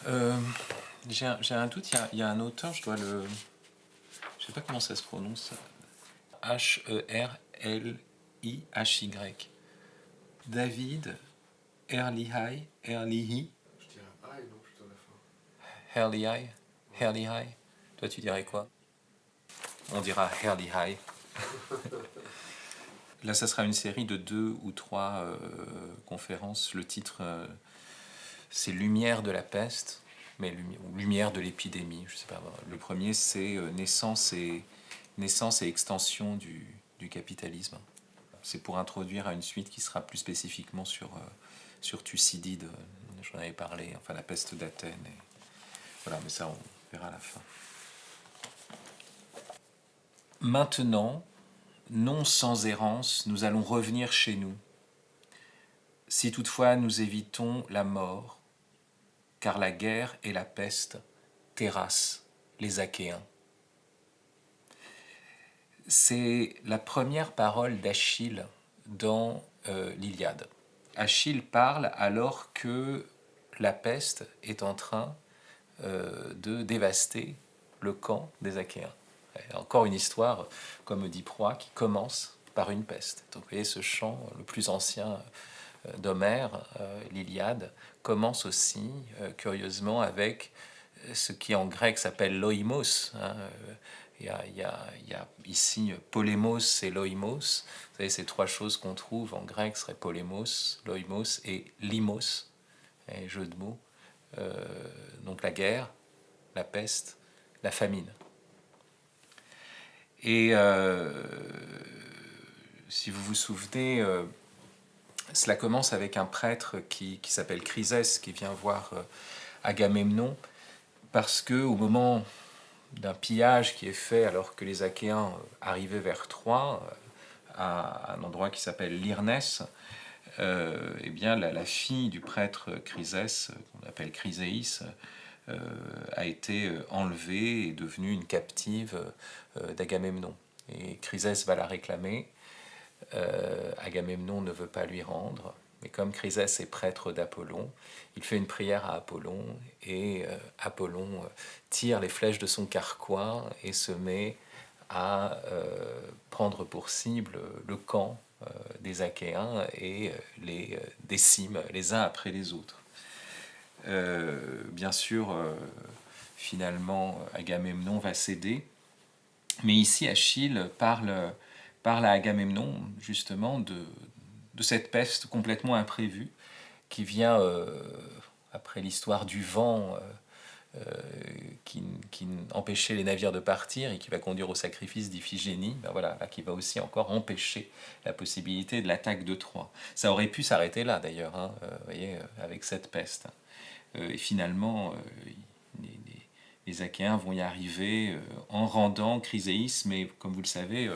Euh, j'ai un doute, il y a un auteur, je sais pas comment ça se prononce. Herlihy. David Herlihy. Je dirais pareil, non, plutôt à la fin. Herlihy. Ouais. Herlihy. Toi, tu dirais quoi? On dira Herlihy. Là, ça sera une série de 2 ou 3 conférences. Le titre, c'est Lumière de la peste, mais Lumière de l'épidémie. Je sais pas. Le premier, c'est naissance et extension du capitalisme. C'est pour introduire à une suite qui sera plus spécifiquement sur Thucydide. J'en avais parlé, enfin la peste d'Athènes. Voilà, mais ça, on verra à la fin. Maintenant, non sans errance, nous allons revenir chez nous. Si toutefois nous évitons la mort, car la guerre et la peste terrassent les Achéens. C'est la première parole d'Achille dans l'Iliade. Achille parle alors que la peste est en train de dévaster le camp des Achéens. Encore une histoire, comme dit Proie, qui commence par une peste. Donc vous voyez, ce chant, le plus ancien d'Homère, l'Iliade, commence aussi, curieusement, avec ce qui en grec s'appelle loïmos. Il y a ici polémos et loïmos. Vous savez, ces 3 choses qu'on trouve en grec seraient polémos, loïmos et limos, et jeu de mots. Donc la guerre, la peste, la famine. Et si vous vous souvenez, cela commence avec un prêtre qui s'appelle Chrysès, qui vient voir Agamemnon, parce que au moment d'un pillage qui est fait alors que les Achéens arrivaient vers Troie, à un endroit qui s'appelle Lyrnès, eh bien la fille du prêtre Chrysès, qu'on appelle Chryséis, a été enlevée et devenue une captive d'Agamemnon. Et Chrysès va la réclamer. Agamemnon ne veut pas lui rendre. Mais comme Chrysès est prêtre d'Apollon, il fait une prière à Apollon et Apollon tire les flèches de son carquois et se met à prendre pour cible le camp des Achéens et les décime les uns après les autres. Bien sûr, finalement, Agamemnon va céder, mais ici Achille parle à Agamemnon justement de cette peste complètement imprévue qui vient après l'histoire du vent qui empêchait les navires de partir et qui va conduire au sacrifice d'Iphigénie, ben voilà, là, qui va aussi encore empêcher la possibilité de l'attaque de Troie. Ça aurait pu s'arrêter là d'ailleurs, hein, voyez, avec cette peste. Et finalement, les Achéens vont y arriver en rendant Chryséis, mais comme vous le savez,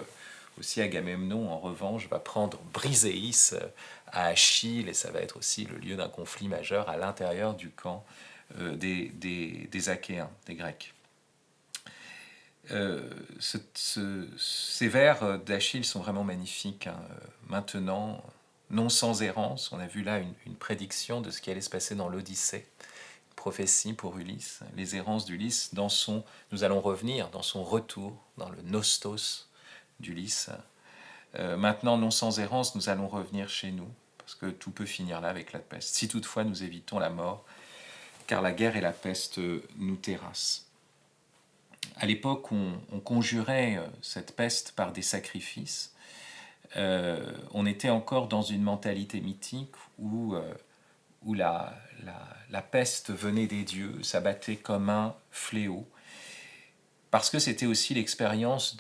aussi Agamemnon, en revanche, va prendre Briséis à Achille, et ça va être aussi le lieu d'un conflit majeur à l'intérieur du camp des Achéens, des Grecs. Ces vers d'Achille sont vraiment magnifiques, hein. Maintenant, non sans errance, on a vu là une prédiction de ce qui allait se passer dans l'Odyssée, prophétie pour Ulysse, les errances d'Ulysse nous allons revenir dans son retour, dans le nostos d'Ulysse. Maintenant, non sans errance, nous allons revenir chez nous, parce que tout peut finir là avec la peste, si toutefois nous évitons la mort, car la guerre et la peste nous terrassent. À l'époque, on conjurait cette peste par des sacrifices. On était encore dans une mentalité mythique où la peste venait des dieux, s'abattait comme un fléau, parce que c'était aussi l'expérience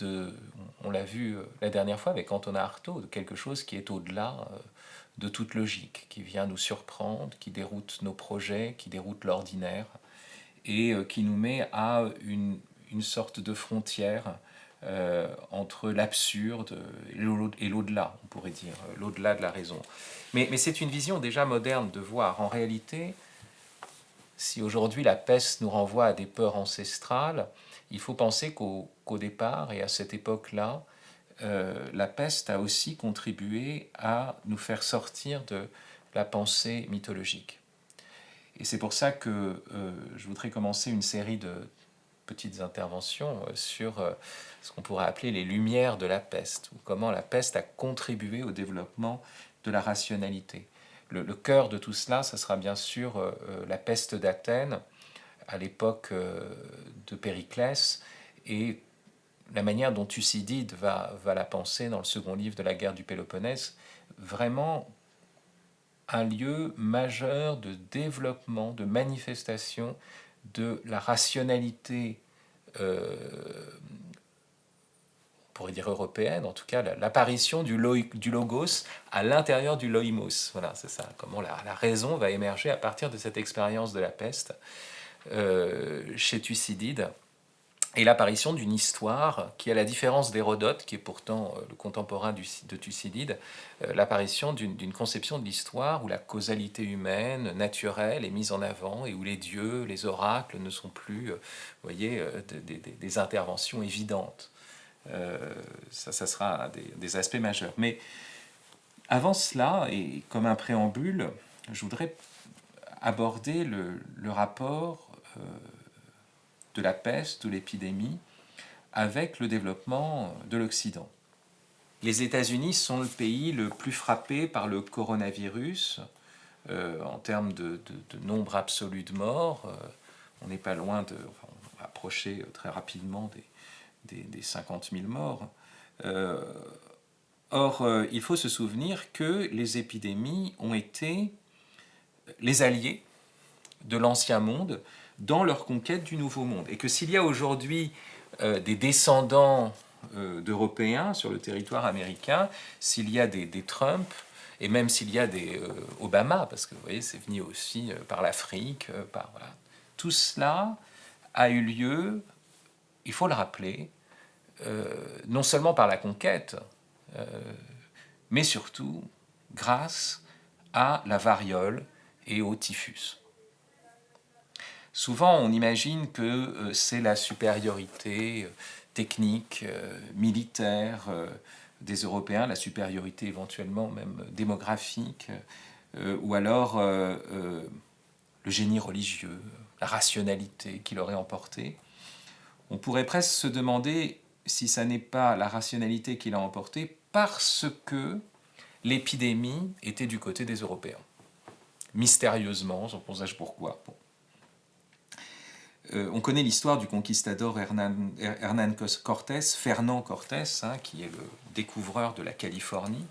on l'a vu la dernière fois avec Antonin Artaud, de quelque chose qui est au-delà de toute logique, qui vient nous surprendre, qui déroute nos projets, qui déroute l'ordinaire, et qui nous met à une sorte de frontière entre l'absurde et l'au-delà, on pourrait dire, l'au-delà de la raison. Mais c'est une vision déjà moderne de voir. En réalité, si aujourd'hui la peste nous renvoie à des peurs ancestrales, il faut penser qu'au départ et à cette époque-là, la peste a aussi contribué à nous faire sortir de la pensée mythologique. Et c'est pour ça que je voudrais commencer une série de petites interventions sur ce qu'on pourrait appeler les lumières de la peste, ou comment la peste a contribué au développement de la rationalité. Le cœur de tout cela, ce sera bien sûr la peste d'Athènes, à l'époque de Périclès, et la manière dont Thucydide va la penser dans le second livre de la guerre du Péloponnèse, vraiment un lieu majeur de développement, de manifestation de la rationalité, on pourrait dire européenne, en tout cas l'apparition du logos à l'intérieur du loimos. Voilà, c'est ça, comment la raison va émerger à partir de cette expérience de la peste chez Thucydide. Et l'apparition d'une histoire qui, à la différence d'Hérodote, qui est pourtant le contemporain de Thucydide, l'apparition d'une conception de l'histoire où la causalité humaine, naturelle, est mise en avant et où les dieux, les oracles ne sont plus, vous voyez, des interventions évidentes. Ça sera des aspects majeurs. Mais avant cela, et comme un préambule, je voudrais aborder le rapport de la peste, de l'épidémie, avec le développement de l'Occident. Les États-Unis sont le pays le plus frappé par le coronavirus en termes de nombre absolu de morts. On n'est pas loin enfin, on va approcher très rapidement des 50 000 morts. Or, il faut se souvenir que les épidémies ont été les alliés de l'Ancien Monde dans leur conquête du Nouveau Monde. Et que s'il y a aujourd'hui des descendants d'Européens sur le territoire américain, s'il y a des Trump, et même s'il y a des Obama, parce que vous voyez, c'est venu aussi par l'Afrique, voilà. Tout cela a eu lieu, il faut le rappeler, non seulement par la conquête, mais surtout grâce à la variole et au typhus. Souvent, on imagine que c'est la supériorité technique, militaire des Européens, la supériorité éventuellement même démographique, ou alors le génie religieux, la rationalité qui l'aurait emporté. On pourrait presque se demander si ça n'est pas la rationalité qui l'a emporté parce que l'épidémie était du côté des Européens. Mystérieusement, on sait pourquoi. Bon. On connaît l'histoire du conquistador Hernán Cortés, Fernán Cortés, hein, qui est le découvreur de la Californie.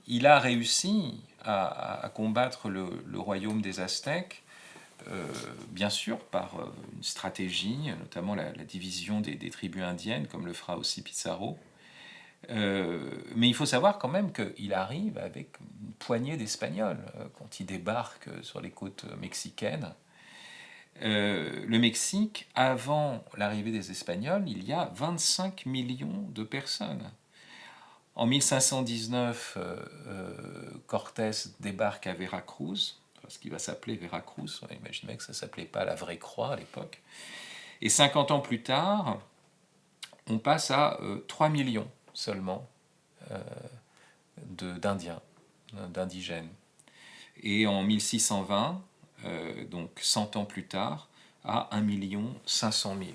Il a réussi à combattre le royaume des Aztèques, bien sûr par une stratégie, notamment la division des tribus indiennes, comme le fera aussi Pizarro. Mais il faut savoir quand même qu'il arrive avec une poignée d'Espagnols quand il débarque sur les côtes mexicaines. Le Mexique, avant l'arrivée des Espagnols, il y a 25 millions de personnes. En 1519, Cortés débarque à Veracruz, ce qui va s'appeler Veracruz. On imaginait que ça ne s'appelait pas la Vraie Croix à l'époque. Et 50 ans plus tard, on passe à 3 millions seulement d'Indiens, d'indigènes. Et en 1620, donc 100 ans plus tard, à 1 500 000.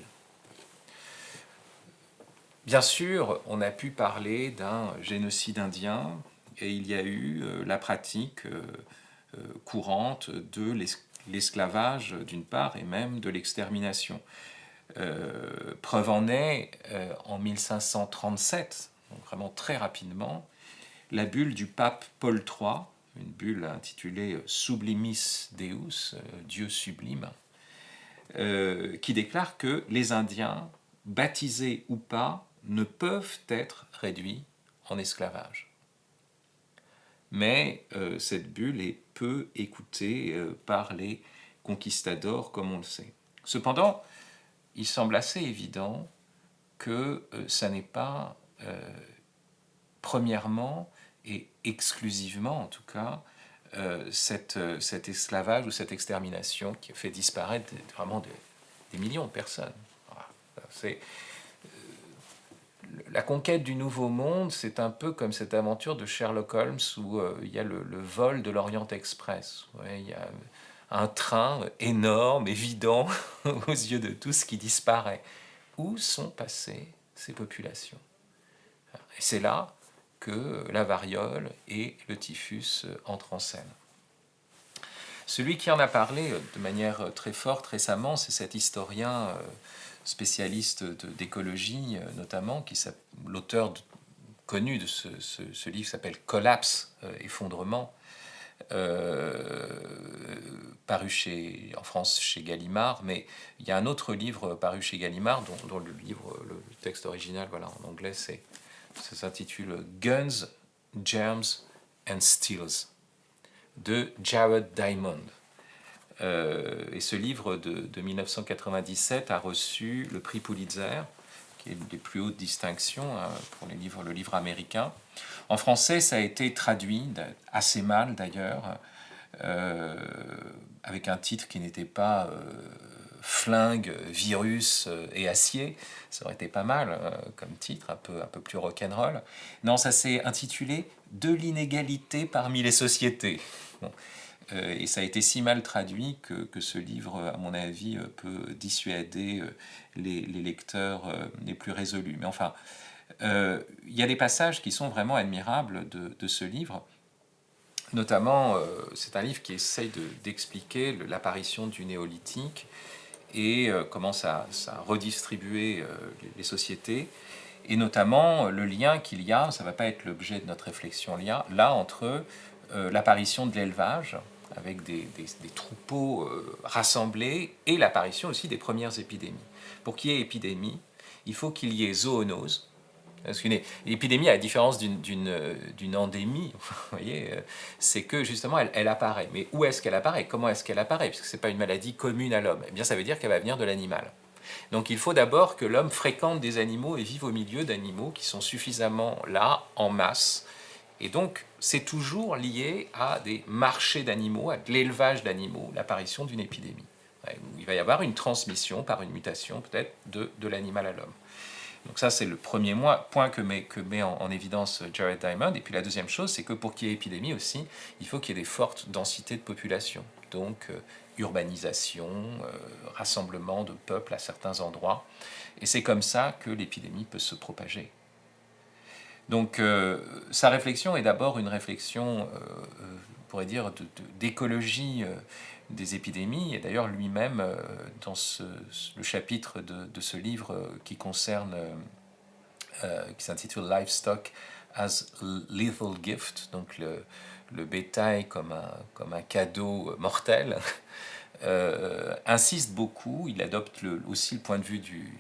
Bien sûr, on a pu parler d'un génocide indien, et il y a eu la pratique courante de l'esclavage d'une part, et même de l'extermination. Preuve en est, en 1537, donc vraiment très rapidement, la bulle du pape Paul III, une bulle intitulée Sublimis Deus, Dieu sublime, qui déclare que les Indiens, baptisés ou pas, ne peuvent être réduits en esclavage. Mais cette bulle est peu écoutée par les conquistadors, comme on le sait. Cependant, il semble assez évident que ça n'est pas, premièrement et exclusivement en tout cas, cet esclavage ou cette extermination qui a fait disparaître vraiment des millions de personnes. Voilà. C'est la conquête du Nouveau Monde, c'est un peu comme cette aventure de Sherlock Holmes où il y a le vol de l'Orient Express. Ouais, il y a un train énorme, évident, aux yeux de tous qui disparaît. Où sont passées ces populations? Et c'est là que la variole et le typhus entrent en scène. Celui qui en a parlé de manière très forte récemment, c'est cet historien spécialiste d'écologie notamment, l'auteur connu de ce livre s'appelle Collapse, effondrement, paru en France chez Gallimard, mais il y a un autre livre paru chez Gallimard dont le texte original, voilà, en anglais, ça s'intitule Guns, Germs and Steels de Jared Diamond. Et ce livre de 1997 a reçu le prix Pulitzer, qui est une des plus hautes distinctions pour le livre américain. En français, ça a été traduit, assez mal d'ailleurs, avec un titre qui n'était pas Flingue, virus et acier. Ça aurait été pas mal comme titre, un peu plus rock'n'roll. Non, ça s'est intitulé De l'inégalité parmi les sociétés. Bon. Et ça a été si mal traduit que ce livre, à mon avis, peut dissuader les lecteurs les plus résolus. Mais enfin, il y a des passages qui sont vraiment admirables de ce livre. Notamment, c'est un livre qui essaye d'expliquer l'apparition du néolithique et comment ça a redistribué les sociétés, et notamment le lien qu'il y a, ça ne va pas être l'objet de notre réflexion là, entre l'apparition de l'élevage, avec des troupeaux rassemblés, et l'apparition aussi des premières épidémies. Pour qu'il y ait épidémie, il faut qu'il y ait zoonose. Parce qu'une épidémie, à la différence d'une endémie, vous voyez, c'est que justement elle apparaît. Mais où est-ce qu'elle apparaît? Comment est-ce qu'elle apparaît? Parce que ce n'est pas une maladie commune à l'homme. Eh bien, ça veut dire qu'elle va venir de l'animal. Donc il faut d'abord que l'homme fréquente des animaux et vive au milieu d'animaux qui sont suffisamment là, en masse. Et donc c'est toujours lié à des marchés d'animaux, à de l'élevage d'animaux, l'apparition d'une épidémie. Il va y avoir une transmission par une mutation peut-être de l'animal à l'homme. Donc ça, c'est le premier point que met en évidence Jared Diamond. Et puis la deuxième chose, c'est que pour qu'il y ait épidémie aussi, il faut qu'il y ait des fortes densités de population. Donc urbanisation, rassemblement de peuples à certains endroits. Et c'est comme ça que l'épidémie peut se propager. Donc sa réflexion est d'abord une réflexion, on pourrait dire, d'écologie des épidémies. Et d'ailleurs, lui-même, dans le chapitre de ce livre qui concerne, qui s'intitule Livestock as Lethal Gift, donc le bétail comme un cadeau mortel, insiste beaucoup, il adopte aussi le point de vue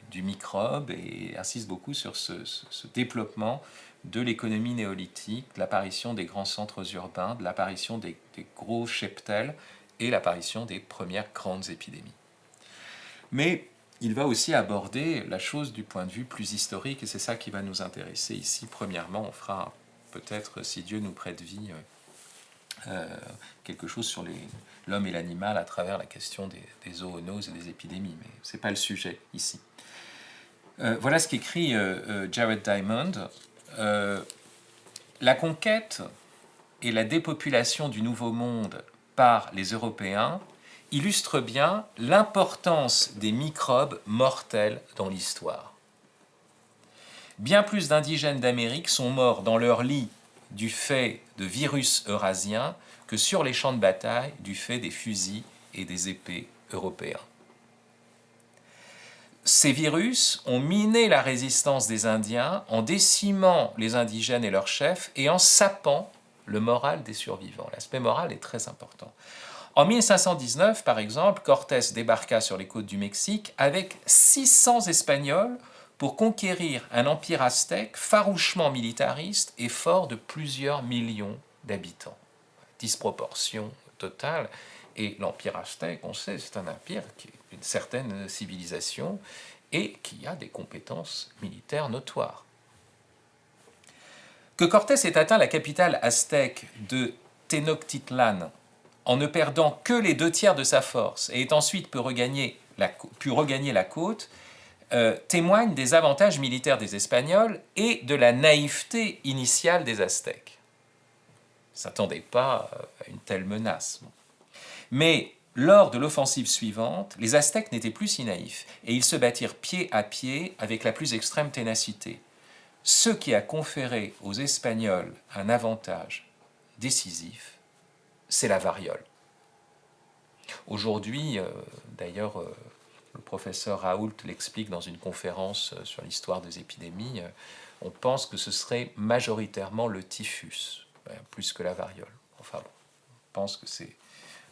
du microbe et insiste beaucoup sur ce développement de l'économie néolithique, de l'apparition des grands centres urbains, de l'apparition des gros cheptels et l'apparition des premières grandes épidémies. Mais il va aussi aborder la chose du point de vue plus historique, et c'est ça qui va nous intéresser ici. Premièrement, on fera peut-être, si Dieu nous prête vie, quelque chose sur l'homme et l'animal à travers la question des zoonoses et des épidémies, mais ce n'est pas le sujet ici. Voilà ce qu'écrit Jared Diamond. La conquête et la dépopulation du Nouveau Monde par les Européens illustre bien l'importance des microbes mortels dans l'histoire. Bien plus d'indigènes d'Amérique sont morts dans leur lit du fait de virus eurasiens que sur les champs de bataille du fait des fusils et des épées européens. Ces virus ont miné la résistance des Indiens en décimant les indigènes et leurs chefs et en sapant le moral des survivants. L'aspect moral est très important. En 1519, par exemple, Cortés débarqua sur les côtes du Mexique avec 600 Espagnols pour conquérir un empire aztèque farouchement militariste et fort de plusieurs millions d'habitants. Disproportion totale. Et l'empire aztèque, on sait, c'est un empire qui est une certaine civilisation et qui a des compétences militaires notoires. Que Cortés ait atteint la capitale aztèque de Tenochtitlan en ne perdant que les 2 tiers de sa force et ait ensuite pu regagner la côte, témoigne des avantages militaires des Espagnols et de la naïveté initiale des Aztèques. Ils ne s'attendaient pas à une telle menace. Mais lors de l'offensive suivante, les Aztèques n'étaient plus si naïfs et ils se battirent pied à pied avec la plus extrême ténacité. Ce qui a conféré aux Espagnols un avantage décisif, c'est la variole. Aujourd'hui, d'ailleurs, le professeur Raoult l'explique dans une conférence sur l'histoire des épidémies, on pense que ce serait majoritairement le typhus, plus que la variole. Enfin bon, on pense que c'est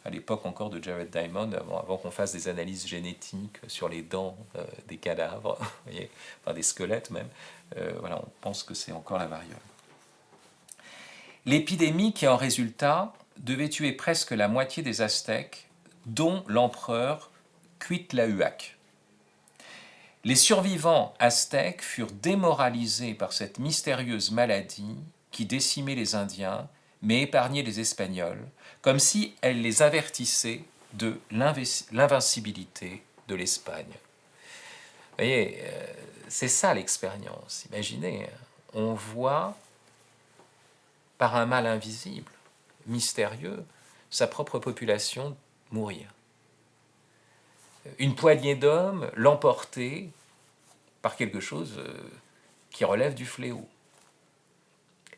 à l'époque encore de Jared Diamond, avant qu'on fasse des analyses génétiques sur les dents des cadavres, vous voyez, enfin des squelettes même, voilà, on pense que c'est encore la variole. L'épidémie qui en résulta devait tuer presque la moitié des Aztèques, dont l'empereur Cuitlahuac. Les survivants aztèques furent démoralisés par cette mystérieuse maladie qui décimait les Indiens, mais épargnait les Espagnols, comme si elle les avertissait de l'invincibilité de l'Espagne. Vous voyez, c'est ça l'expérience. Imaginez, on voit par un mal invisible, mystérieux, sa propre population mourir. Une poignée d'hommes l'emporter par quelque chose qui relève du fléau.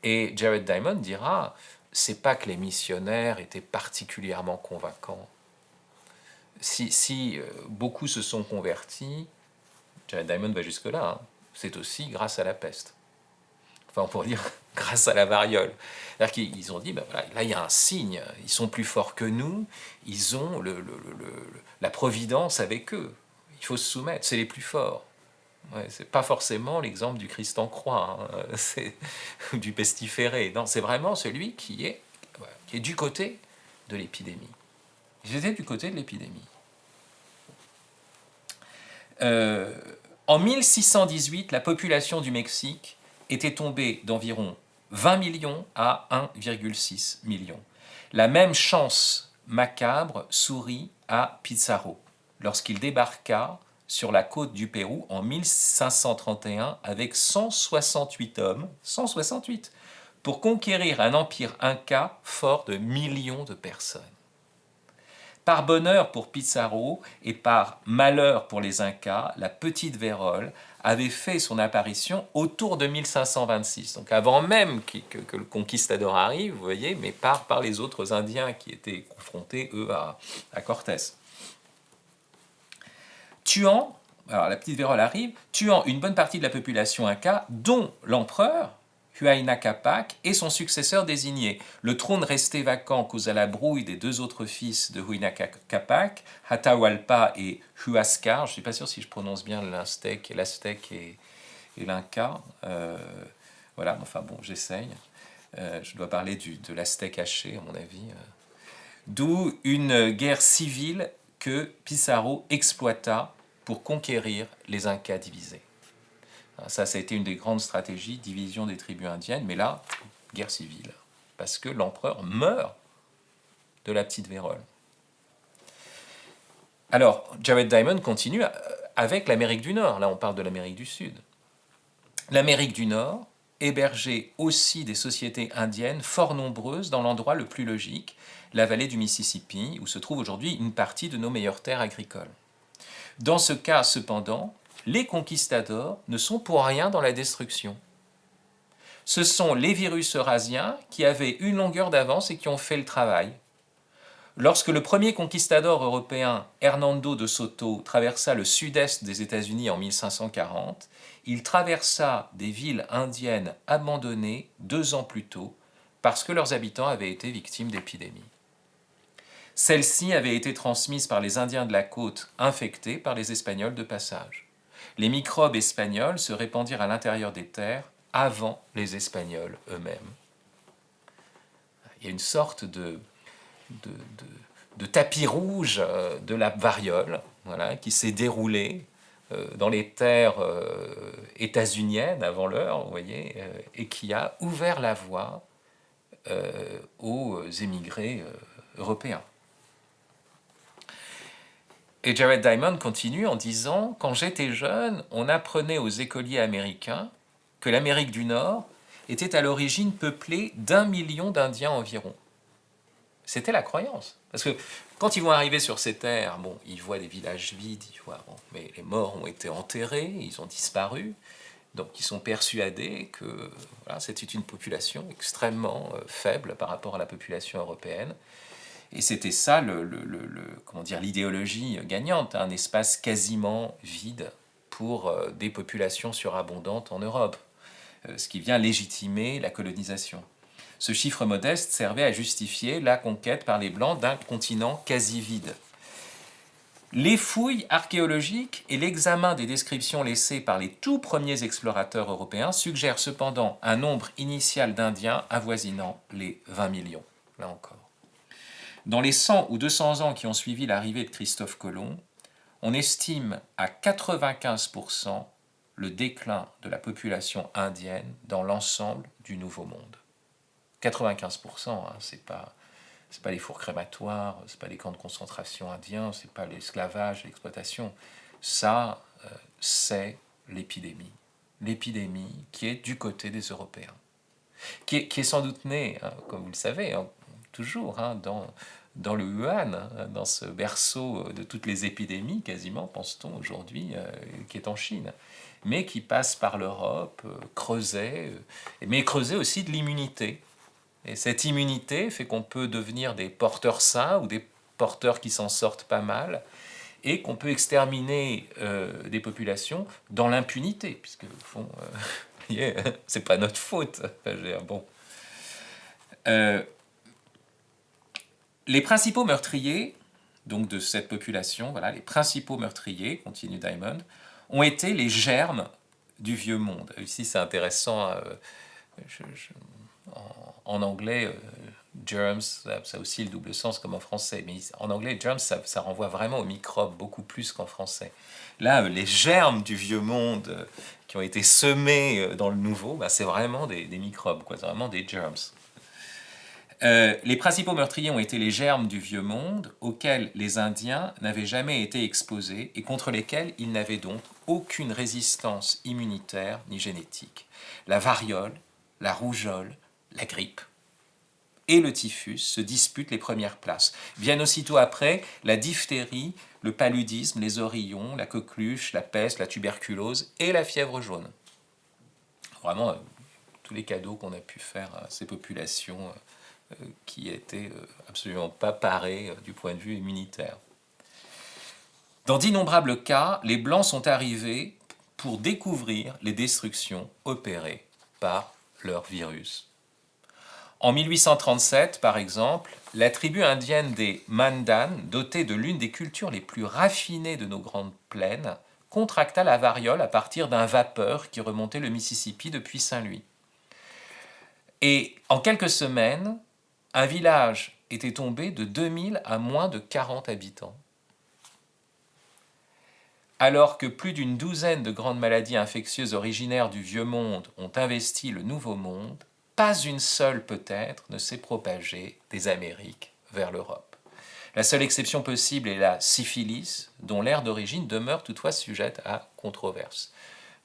Et Jared Diamond dira, c'est pas que les missionnaires étaient particulièrement convaincants. Si beaucoup se sont convertis, Jared Diamond va jusque-là, hein, c'est aussi grâce à la peste. Enfin, on pourrait dire grâce à la variole. C'est-à-dire qu'ils ont dit, ben voilà, là il y a un signe, ils sont plus forts que nous, ils ont la providence avec eux. Il faut se soumettre, c'est les plus forts. Ouais, c'est pas forcément l'exemple du Christ en croix, hein, du pestiféré. Non, c'est vraiment celui qui est du côté de l'épidémie. J'étais du côté de l'épidémie. En 1618, la population du Mexique était tombée d'environ 20 millions à 1,6 million. La même chance macabre sourit à Pizarro lorsqu'il débarqua sur la côte du Pérou en 1531 avec 168 hommes, 168, pour conquérir un empire inca fort de millions de personnes. Par bonheur pour Pizarro et par malheur pour les Incas, la petite vérole avait fait son apparition autour de 1526, donc avant même que le conquistador arrive, vous voyez, mais par les autres Indiens qui étaient confrontés, eux, à Cortés. Tuant, alors la petite vérole arrive, tuant une bonne partie de la population Inca, dont l'empereur, Huayna Capac, et son successeur désigné. Le trône resté vacant à cause de la brouille des deux autres fils de Huayna Capac, Atahualpa et Huáscar. Je ne suis pas sûr si je prononce bien l'Aztèque et l'Inca. Voilà, enfin bon, j'essaye. Je dois parler de l'Aztèque haché, à mon avis. D'où une guerre civile que Pizarro exploita pour conquérir les Incas divisés. Ça a été une des grandes stratégies, division des tribus indiennes, mais là, guerre civile, parce que l'empereur meurt de la petite vérole. Alors, Jared Diamond continue avec l'Amérique du Nord, là on parle de l'Amérique du Sud. L'Amérique du Nord hébergeait aussi des sociétés indiennes fort nombreuses dans l'endroit le plus logique, la vallée du Mississippi, où se trouve aujourd'hui une partie de nos meilleures terres agricoles. Dans ce cas, cependant, les conquistadors ne sont pour rien dans la destruction. Ce sont les virus eurasiens qui avaient une longueur d'avance et qui ont fait le travail. Lorsque le premier conquistador européen, Hernando de Soto, traversa le sud-est des États-Unis en 1540, il traversa des villes indiennes abandonnées 2 ans plus tôt parce que leurs habitants avaient été victimes d'épidémies. Celles-ci avaient été transmises par les Indiens de la côte infectés par les Espagnols de passage. Les microbes espagnols se répandirent à l'intérieur des terres avant les Espagnols eux-mêmes. Il y a une sorte de tapis rouge de la variole, voilà, qui s'est déroulé dans les terres états-uniennes avant l'heure, vous voyez, et qui a ouvert la voie aux émigrés européens. Et Jared Diamond continue en disant « Quand j'étais jeune, on apprenait aux écoliers américains que l'Amérique du Nord était à l'origine peuplée d'1 million d'Indiens environ. » C'était la croyance. Parce que quand ils vont arriver sur ces terres, bon, ils voient des villages vides, ils voient, bon, mais les morts ont été enterrés, ils ont disparu. Donc ils sont persuadés que voilà, c'était une population extrêmement faible par rapport à la population européenne. Et c'était ça, comment dire, l'idéologie gagnante, un espace quasiment vide pour des populations surabondantes en Europe, ce qui vient légitimer la colonisation. Ce chiffre modeste servait à justifier la conquête par les Blancs d'un continent quasi vide. Les fouilles archéologiques et l'examen des descriptions laissées par les tout premiers explorateurs européens suggèrent cependant un nombre initial d'Indiens avoisinant les 20 millions, là encore. Dans les 100 ou 200 ans qui ont suivi l'arrivée de Christophe Colomb, on estime à 95% le déclin de la population indienne dans l'ensemble du Nouveau Monde. 95%, hein, c'est pas les fours crématoires, c'est pas les camps de concentration indiens, c'est pas l'esclavage, l'exploitation. Ça, c'est l'épidémie. L'épidémie qui est du côté des Européens. Qui est sans doute née, hein, comme vous le savez, hein, toujours, hein, dans le Wuhan, hein, dans ce berceau de toutes les épidémies, quasiment, pense-t-on aujourd'hui, qui est en Chine, mais qui passe par l'Europe, mais creusait aussi de l'immunité. Et cette immunité fait qu'on peut devenir des porteurs sains ou des porteurs qui s'en sortent pas mal, et qu'on peut exterminer des populations dans l'impunité, puisque au fond, c'est pas notre faute. Bon. Les principaux meurtriers donc de cette population, voilà, les principaux meurtriers, continue Diamond, ont été les germes du vieux monde. Ici, c'est intéressant. En anglais, germs, ça a aussi le double sens comme en français, mais en anglais, germs, ça renvoie vraiment aux microbes, beaucoup plus qu'en français. Là, les germes du vieux monde qui ont été semés dans le nouveau, bah, c'est vraiment des microbes, quoi, c'est vraiment des germs. Les principaux meurtriers ont été les germes du vieux monde auxquels les Indiens n'avaient jamais été exposés et contre lesquels ils n'avaient donc aucune résistance immunitaire ni génétique. La variole, la rougeole, la grippe et le typhus se disputent les premières places. Viennent aussitôt après la diphtérie, le paludisme, les oreillons, la coqueluche, la peste, la tuberculose et la fièvre jaune. Vraiment, tous les cadeaux qu'on a pu faire à ces populations qui n'étaient absolument pas parées du point de vue immunitaire. Dans d'innombrables cas, les Blancs sont arrivés pour découvrir les destructions opérées par leur virus. En 1837, par exemple, la tribu indienne des Mandan, dotée de l'une des cultures les plus raffinées de nos grandes plaines, contracta la variole à partir d'un vapeur qui remontait le Mississippi depuis Saint-Louis. Et en quelques semaines, un village était tombé de 2000 à moins de 40 habitants. Alors que plus d'une douzaine de grandes maladies infectieuses originaires du Vieux Monde ont investi le Nouveau Monde, pas une seule peut-être ne s'est propagée des Amériques vers l'Europe. La seule exception possible est la syphilis, dont l'ère d'origine demeure toutefois sujette à controverse.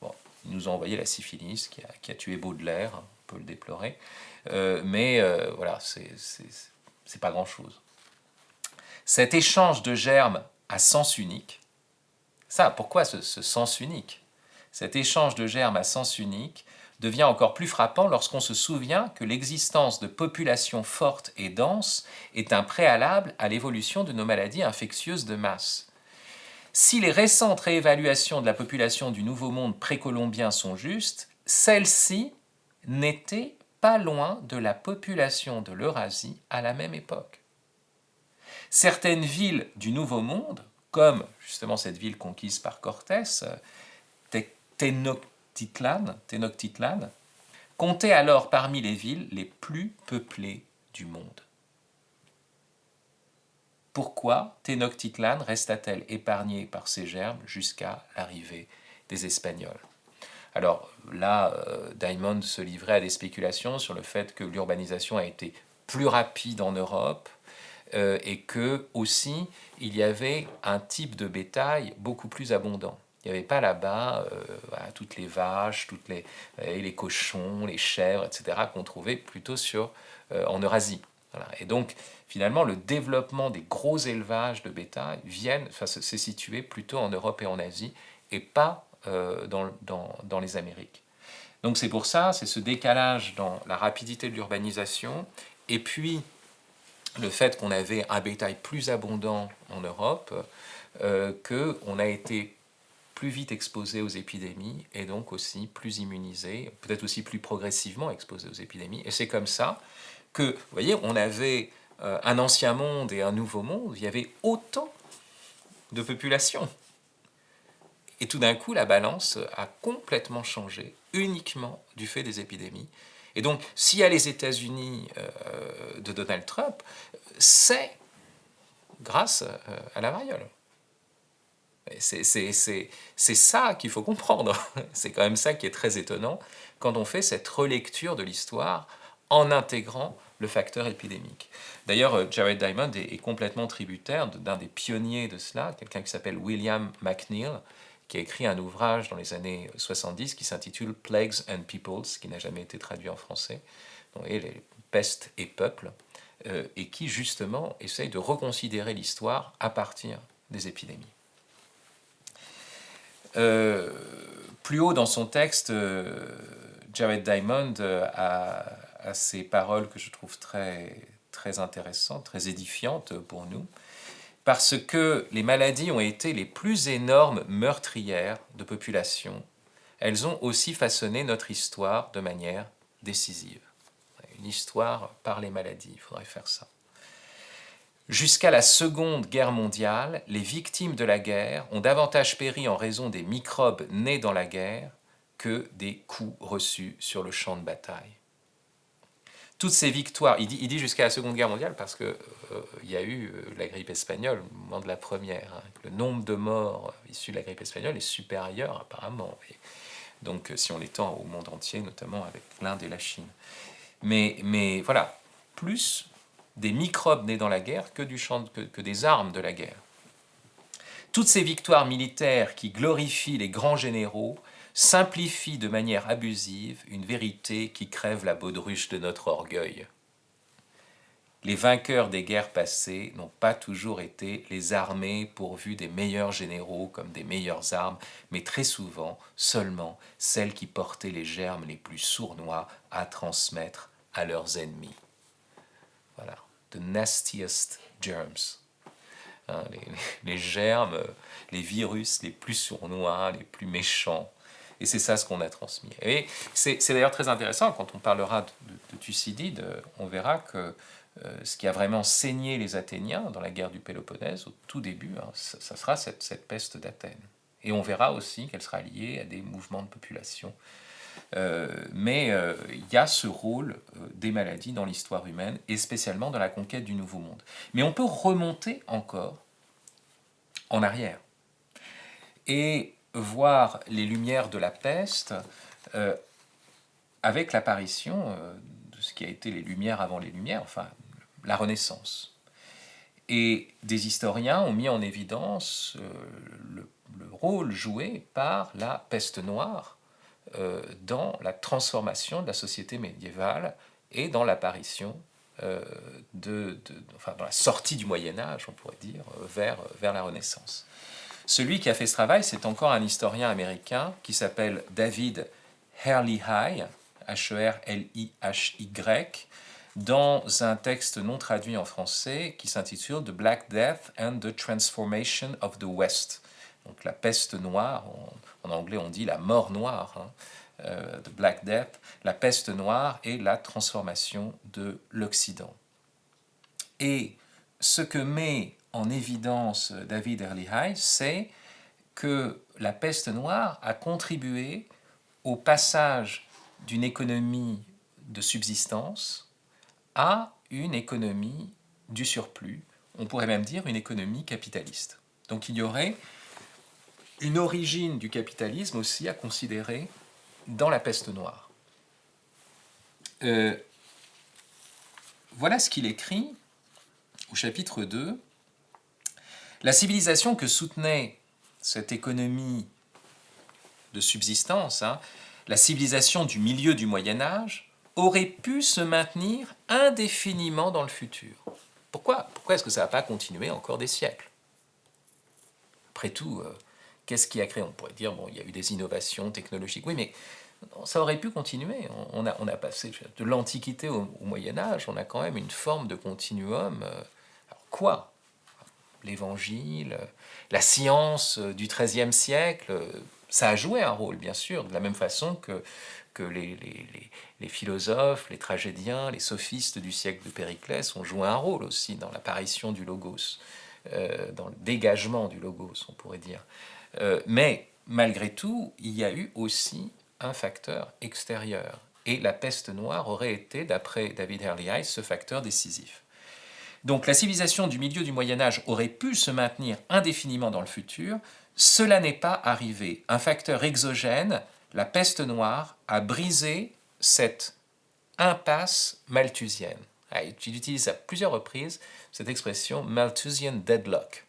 Bon, ils nous ont envoyé la syphilis qui a tué Baudelaire, on peut le déplorer, mais voilà, c'est pas grand-chose. Cet échange de germes à sens unique, ça, pourquoi ce sens unique? Cet échange de germes à sens unique devient encore plus frappant lorsqu'on se souvient que l'existence de populations fortes et denses est un préalable à l'évolution de nos maladies infectieuses de masse. Si les récentes réévaluations de la population du Nouveau Monde précolombien sont justes, celles-ci n'étaient pas loin de la population de l'Eurasie à la même époque. Certaines villes du Nouveau Monde, comme justement cette ville conquise par Cortés, Tenochtitlan, comptait alors parmi les villes les plus peuplées du monde. Pourquoi Tenochtitlan resta-t-elle épargnée par ces germes jusqu'à l'arrivée des Espagnols? Alors là, Diamond se livrait à des spéculations sur le fait que l'urbanisation a été plus rapide en Europe, et que aussi il y avait un type de bétail beaucoup plus abondant. Il n'y avait pas là-bas voilà, toutes les vaches, les cochons, les chèvres, etc., qu'on trouvait plutôt en Eurasie. Voilà. Et donc, finalement, le développement des gros élevages de bétail s'est situé plutôt en Europe et en Asie, et pas dans les Amériques. Donc c'est pour ça, c'est ce décalage dans la rapidité de l'urbanisation, et puis le fait qu'on avait un bétail plus abondant en Europe, qu'on a été plus vite exposé aux épidémies et donc aussi plus immunisé, peut-être aussi plus progressivement exposé aux épidémies. Et c'est comme ça que, vous voyez, on avait un ancien monde et un nouveau monde, il y avait autant de populations. Et tout d'un coup, la balance a complètement changé, uniquement du fait des épidémies. Et donc, s'il y a les États-Unis de Donald Trump, c'est grâce à la variole. C'est ça qu'il faut comprendre. C'est quand même ça qui est très étonnant quand on fait cette relecture de l'histoire en intégrant le facteur épidémique. D'ailleurs, Jared Diamond est complètement tributaire d'un des pionniers de cela, quelqu'un qui s'appelle William McNeill, qui a écrit un ouvrage dans les années 70 qui s'intitule Plagues and Peoples, qui n'a jamais été traduit en français, donc, les pestes et peuples, et qui justement essaye de reconsidérer l'histoire à partir des épidémies. Plus haut dans son texte, Jared Diamond a ces paroles que je trouve très, très intéressantes, très édifiantes pour nous, parce que les maladies ont été les plus énormes meurtrières de population. Elles ont aussi façonné notre histoire de manière décisive. Une histoire par les maladies, il faudrait faire ça. Jusqu'à la Seconde Guerre mondiale, les victimes de la guerre ont davantage péri en raison des microbes nés dans la guerre que des coups reçus sur le champ de bataille. Toutes ces victoires, il dit jusqu'à la Seconde Guerre mondiale parce qu'il y a eu la grippe espagnole au moment de la première. Hein. Le nombre de morts issus de la grippe espagnole est supérieur apparemment. Et donc si on l'étend au monde entier, notamment avec l'Inde et la Chine. Mais voilà, plus des microbes nés dans la guerre que des armes de la guerre. Toutes ces victoires militaires qui glorifient les grands généraux simplifient de manière abusive une vérité qui crève la baudruche de notre orgueil. Les vainqueurs des guerres passées n'ont pas toujours été les armées pourvues des meilleurs généraux comme des meilleures armes, mais très souvent seulement celles qui portaient les germes les plus sournois à transmettre à leurs ennemis. Voilà. The nastiest germs. Hein, les germes, les virus les plus sournois, les plus méchants. Et c'est ça ce qu'on a transmis. Et c'est d'ailleurs très intéressant, quand on parlera de Thucydide, on verra que ce qui a vraiment saigné les Athéniens dans la guerre du Péloponnèse, au tout début, hein, ça sera cette peste d'Athènes. Et on verra aussi qu'elle sera liée à des mouvements de population. Mais il y a ce rôle des maladies dans l'histoire humaine, et spécialement dans la conquête du Nouveau Monde. Mais on peut remonter encore en arrière et voir les lumières de la peste avec l'apparition de ce qui a été les Lumières avant les Lumières, enfin la Renaissance. Et des historiens ont mis en évidence le rôle joué par la peste noire dans la transformation de la société médiévale et dans l'apparition, dans la sortie du Moyen-Âge, on pourrait dire, vers la Renaissance. Celui qui a fait ce travail, c'est encore un historien américain qui s'appelle David Herlihy, H-E-R-L-I-H-Y, dans un texte non traduit en français qui s'intitule The Black Death and the Transformation of the West. Donc la peste noire, en anglais on dit la mort noire, hein, The Black Death, la peste noire et la transformation de l'Occident. Et ce que met en évidence David Herlihy, c'est que la peste noire a contribué au passage d'une économie de subsistance à une économie du surplus, on pourrait même dire une économie capitaliste. Donc il y aurait une origine du capitalisme aussi à considérer dans la peste noire. Voilà ce qu'il écrit au chapitre 2, la civilisation que soutenait cette économie de subsistance, la civilisation du milieu du Moyen-Âge, aurait pu se maintenir indéfiniment dans le futur. Pourquoi est-ce que ça n'a pas continué encore des siècles? Après tout, qu'est-ce qui a créé? On pourrait dire, bon, il y a eu des innovations technologiques. Oui, mais ça aurait pu continuer. On a passé de l'Antiquité au Moyen-Âge, on a quand même une forme de continuum. Alors quoi? L'Évangile, la science du XIIIe siècle, ça a joué un rôle, bien sûr, de la même façon que les philosophes, les tragédiens, les sophistes du siècle de Périclès ont joué un rôle aussi dans l'apparition du logos, dans le dégagement du logos, on pourrait dire. Mais malgré tout, il y a eu aussi un facteur extérieur. Et la peste noire aurait été, d'après David Hurley, ce facteur décisif. Donc la civilisation du milieu du Moyen-Âge aurait pu se maintenir indéfiniment dans le futur. Cela n'est pas arrivé. Un facteur exogène, la peste noire, a brisé cette impasse malthusienne. Il utilise à plusieurs reprises cette expression Malthusian deadlock.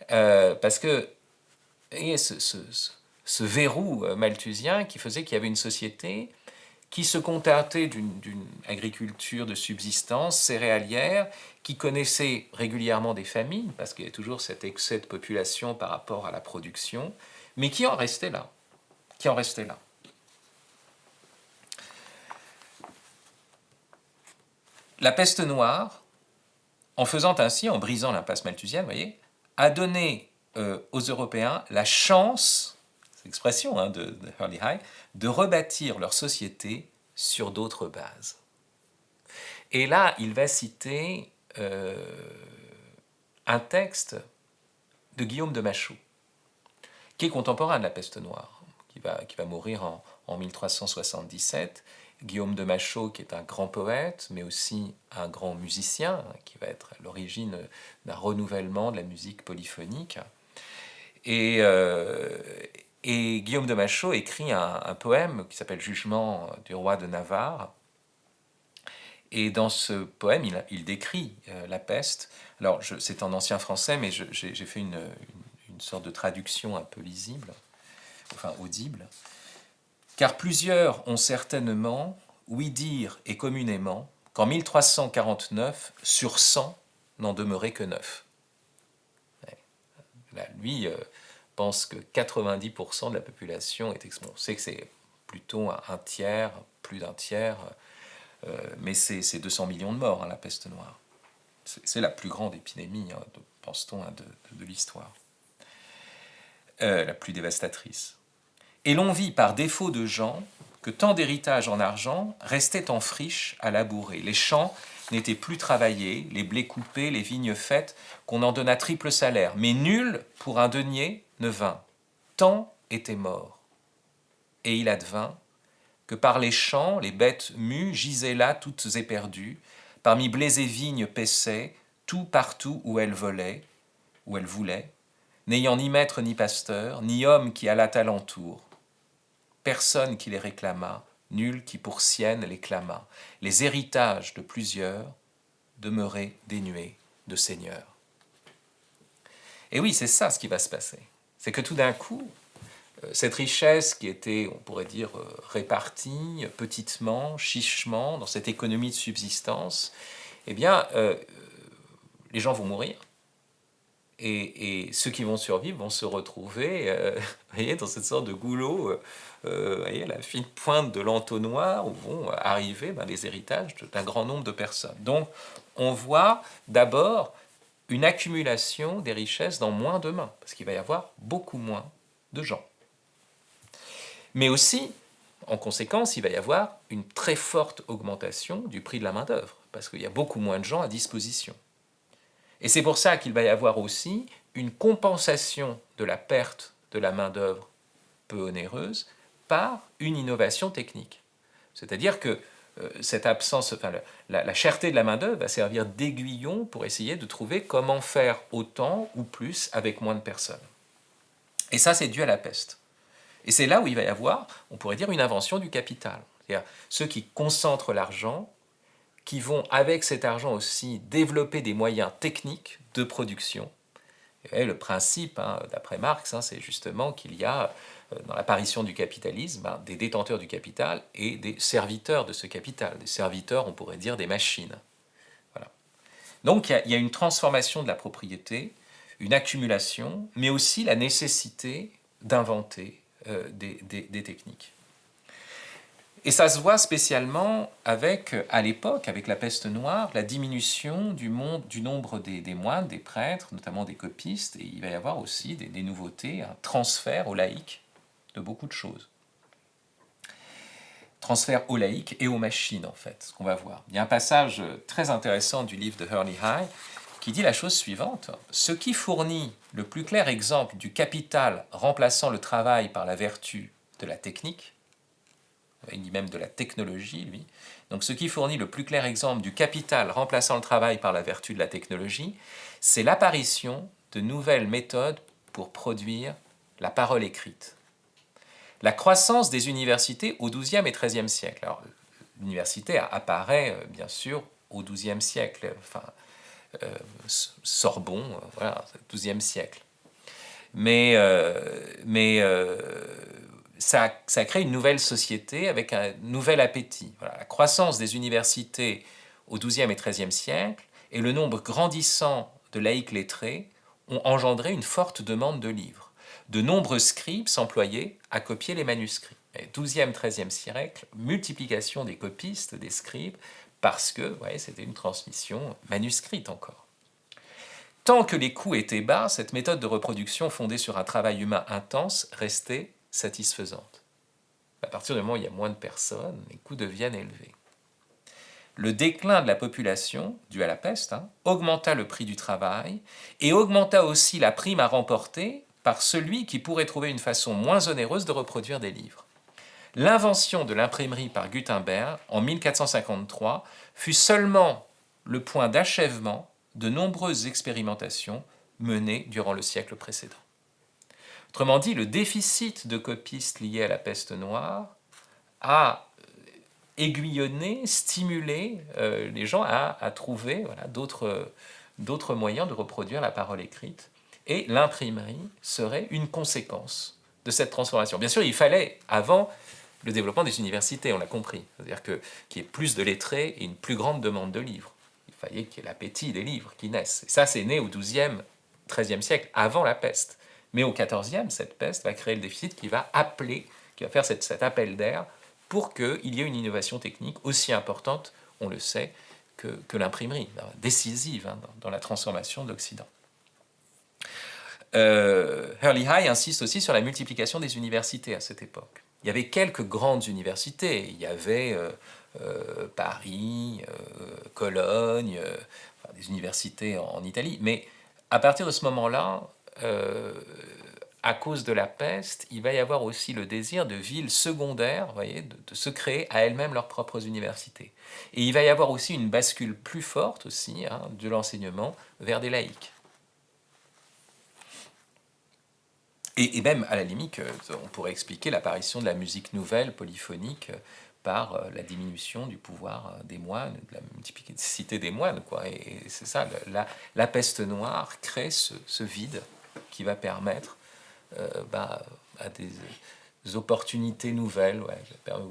Parce que et ce verrou malthusien qui faisait qu'il y avait une société qui se contentait d'une agriculture de subsistance céréalière, qui connaissait régulièrement des famines, parce qu'il y a toujours cet excès de population par rapport à la production, mais qui en restait là. La peste noire, en faisant ainsi, en brisant l'impasse malthusienne, vous voyez, a donné aux Européens la chance, c'est l'expression de Hurley High, de rebâtir leur société sur d'autres bases. Et là, il va citer un texte de Guillaume de Machaut, qui est contemporain de la peste noire, qui va mourir en 1377. Guillaume de Machaut, qui est un grand poète, mais aussi un grand musicien, qui va être à l'origine d'un renouvellement de la musique polyphonique. Et Guillaume de Machaut écrit un poème qui s'appelle Jugement du roi de Navarre. Et dans ce poème, il décrit la peste. Alors, c'est en ancien français, mais j'ai fait une sorte de traduction un peu lisible, enfin audible. Car plusieurs ont certainement ouï dire et communément qu'en 1349, sur 100 n'en demeurait que 9. Là, lui pense que 90% de la population est exposée. On sait que c'est plutôt un tiers, plus d'un tiers, mais c'est 200 millions de morts, la peste noire. C'est la plus grande épidémie, pense-t-on, de l'histoire. La plus dévastatrice. Et l'on vit par défaut de gens que tant d'héritages en argent restaient en friche à labourer. Les champs n'étaient plus travaillés, les blés coupés, les vignes faites, qu'on en donna triple salaire. Mais nul pour un denier ne vint. Tant étaient morts. Et il advint que par les champs, les bêtes mues gisaient là toutes éperdues, parmi blés et vignes paissaient, tout partout où elles volaient, où elles voulaient, n'ayant ni maître ni pasteur, ni homme qui allât alentour. Personne qui les réclamât, nul qui pour sienne les clamât. Les héritages de plusieurs demeuraient dénués de seigneurs. Et oui, c'est ça ce qui va se passer. C'est que tout d'un coup, cette richesse qui était, on pourrait dire, répartie petitement, chichement, dans cette économie de subsistance, eh bien, les gens vont mourir. Et ceux qui vont survivre vont se retrouver voyez, dans cette sorte de goulot, voyez, à la fine pointe de l'entonnoir, où vont arriver les héritages d'un grand nombre de personnes. Donc, on voit d'abord une accumulation des richesses dans moins de mains, parce qu'il va y avoir beaucoup moins de gens. Mais aussi, en conséquence, il va y avoir une très forte augmentation du prix de la main-d'œuvre, parce qu'il y a beaucoup moins de gens à disposition. Et c'est pour ça qu'il va y avoir aussi une compensation de la perte de la main-d'œuvre peu onéreuse par une innovation technique. C'est-à-dire que cette absence, enfin, la cherté de la main-d'œuvre va servir d'aiguillon pour essayer de trouver comment faire autant ou plus avec moins de personnes. Et ça, c'est dû à la peste. Et c'est là où il va y avoir, on pourrait dire, une invention du capital. C'est-à-dire ceux qui concentrent l'argent, qui vont, avec cet argent aussi, développer des moyens techniques de production. Et le principe, d'après Marx, c'est justement qu'il y a, dans l'apparition du capitalisme, des détenteurs du capital et des serviteurs de ce capital. Des serviteurs, on pourrait dire des machines. Voilà. Donc il y a une transformation de la propriété, une accumulation, mais aussi la nécessité d'inventer des techniques. Et ça se voit spécialement avec, à l'époque, avec la peste noire, la diminution du nombre des moines, des prêtres, notamment des copistes, et il va y avoir aussi des nouveautés, un transfert aux laïcs de beaucoup de choses. Transfert aux laïcs et aux machines, en fait, ce qu'on va voir. Il y a un passage très intéressant du livre de Hurley High qui dit la chose suivante. Ce qui fournit le plus clair exemple du capital remplaçant le travail par la vertu de la technique, il dit même de la technologie, lui. Donc ce qui fournit le plus clair exemple du capital remplaçant le travail par la vertu de la technologie, c'est l'apparition de nouvelles méthodes pour produire la parole écrite. La croissance des universités au XIIe et XIIIe siècle. Alors, l'université apparaît, bien sûr, au XIIe siècle, Sorbonne, voilà, XIIe siècle. Mais ça crée une nouvelle société avec un nouvel appétit. Voilà. La croissance des universités au XIIe et XIIIe siècle et le nombre grandissant de laïcs lettrés ont engendré une forte demande de livres. De nombreux scribes s'employaient à copier les manuscrits. XIIe, XIIIe siècle, multiplication des copistes, des scribes, parce que c'était une transmission manuscrite encore. Tant que les coûts étaient bas, cette méthode de reproduction fondée sur un travail humain intense restait satisfaisante. À partir du moment où il y a moins de personnes, les coûts deviennent élevés. Le déclin de la population, dû à la peste, augmenta le prix du travail et augmenta aussi la prime à remporter par celui qui pourrait trouver une façon moins onéreuse de reproduire des livres. L'invention de l'imprimerie par Gutenberg en 1453 fut seulement le point d'achèvement de nombreuses expérimentations menées durant le siècle précédent. Autrement dit, le déficit de copistes lié à la peste noire a aiguillonné, stimulé les gens à trouver d'autres moyens de reproduire la parole écrite. Et l'imprimerie serait une conséquence de cette transformation. Bien sûr, il fallait, avant, le développement des universités, on l'a compris. C'est-à-dire qu'il y ait plus de lettrés et une plus grande demande de livres. Il fallait qu'il y ait l'appétit des livres qui naissent. Et ça, c'est né au XIIe, XIIIe siècle, avant la peste. Mais au XIVe, cette peste va créer le déficit qui va faire cet appel d'air pour qu'il y ait une innovation technique aussi importante, on le sait, que l'imprimerie, décisive dans la transformation de l'Occident. Hurley High insiste aussi sur la multiplication des universités à cette époque. Il y avait quelques grandes universités. Il y avait Paris, Cologne, des universités en Italie. Mais à partir de ce moment-là, à cause de la peste, il va y avoir aussi le désir de villes secondaires, de se créer à elles-mêmes leurs propres universités. Et il va y avoir aussi une bascule plus forte aussi de l'enseignement vers des laïcs. Et même, à la limite, on pourrait expliquer l'apparition de la musique nouvelle, polyphonique, par la diminution du pouvoir des moines, de la multiplicité des moines. Et c'est ça, la peste noire crée ce vide qui va permettre à des opportunités nouvelles,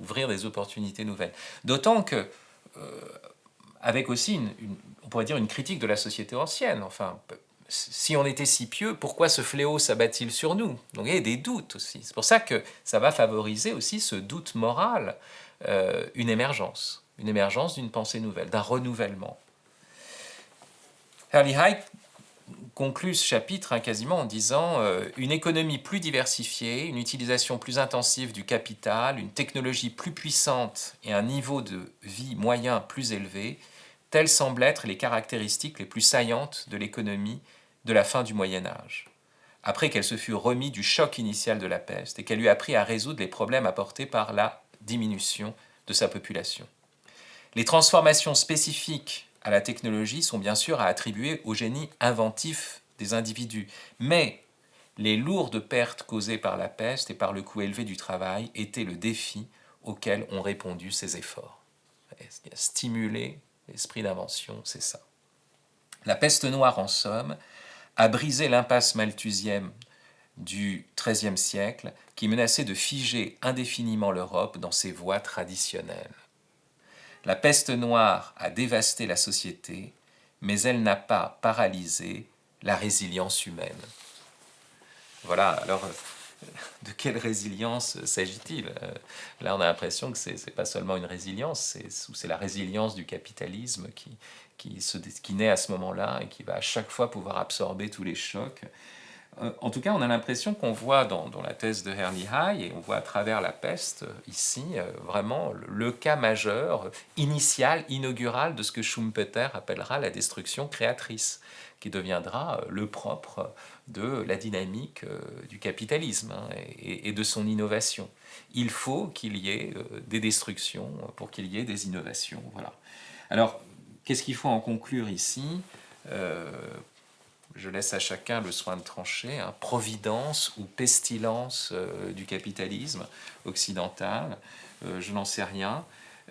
ouvrir des opportunités nouvelles. D'autant que, avec aussi, on pourrait dire, une critique de la société ancienne, enfin, si on était si pieux, pourquoi ce fléau s'abat-il sur nous? Donc il y a des doutes aussi. C'est pour ça que ça va favoriser aussi ce doute moral, une émergence d'une pensée nouvelle, d'un renouvellement. Hurley High conclut ce chapitre quasiment en disant une économie plus diversifiée, une utilisation plus intensive du capital, une technologie plus puissante et un niveau de vie moyen plus élevé, telles semblent être les caractéristiques les plus saillantes de l'économie de la fin du Moyen-Âge, après qu'elle se fût remise du choc initial de la peste et qu'elle eut appris à résoudre les problèmes apportés par la diminution de sa population. Les transformations spécifiques à la technologie sont bien sûr à attribuer au génie inventif des individus, mais les lourdes pertes causées par la peste et par le coût élevé du travail étaient le défi auquel ont répondu ces efforts. Stimulé L'esprit d'invention, c'est ça. La peste noire, en somme, a brisé l'impasse malthusienne du XIIIe siècle qui menaçait de figer indéfiniment l'Europe dans ses voies traditionnelles. La peste noire a dévasté la société, mais elle n'a pas paralysé la résilience humaine. Voilà, alors de quelle résilience s'agit-il? Là, on a l'impression que ce n'est pas seulement une résilience, c'est la résilience du capitalisme qui naît à ce moment-là et qui va à chaque fois pouvoir absorber tous les chocs. En tout cas, on a l'impression qu'on voit dans la thèse de Herrnihai, et on voit à travers la peste, ici, vraiment le cas majeur, initial, inaugural de ce que Schumpeter appellera la destruction créatrice, qui deviendra le propre de la dynamique du capitalisme et de son innovation. Il faut qu'il y ait des destructions pour qu'il y ait des innovations. Voilà. Alors, qu'est-ce qu'il faut en conclure ici? Je laisse à chacun le soin de trancher, hein, providence ou pestilence du capitalisme occidental, je n'en sais rien.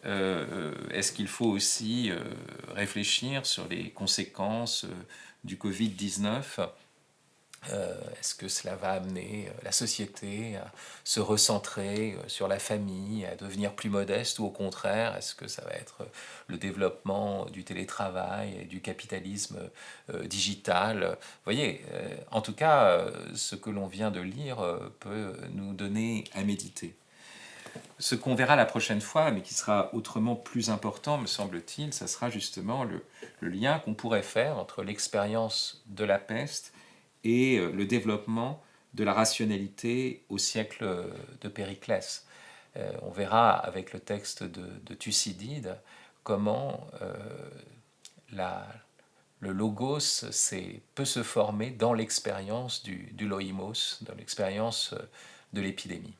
Est-ce qu'il faut aussi réfléchir sur les conséquences du Covid-19? Est-ce que cela va amener la société à se recentrer sur la famille, à devenir plus modeste, ou au contraire, est-ce que ça va être le développement du télétravail et du capitalisme digital? Vous voyez, en tout cas, ce que l'on vient de lire peut nous donner à méditer. Ce qu'on verra la prochaine fois, mais qui sera autrement plus important, me semble-t-il, ça sera justement le lien qu'on pourrait faire entre l'expérience de la peste et le développement de la rationalité au siècle de Périclès. On verra avec le texte de Thucydide comment le logos peut se former dans l'expérience du loïmos, dans l'expérience de l'épidémie.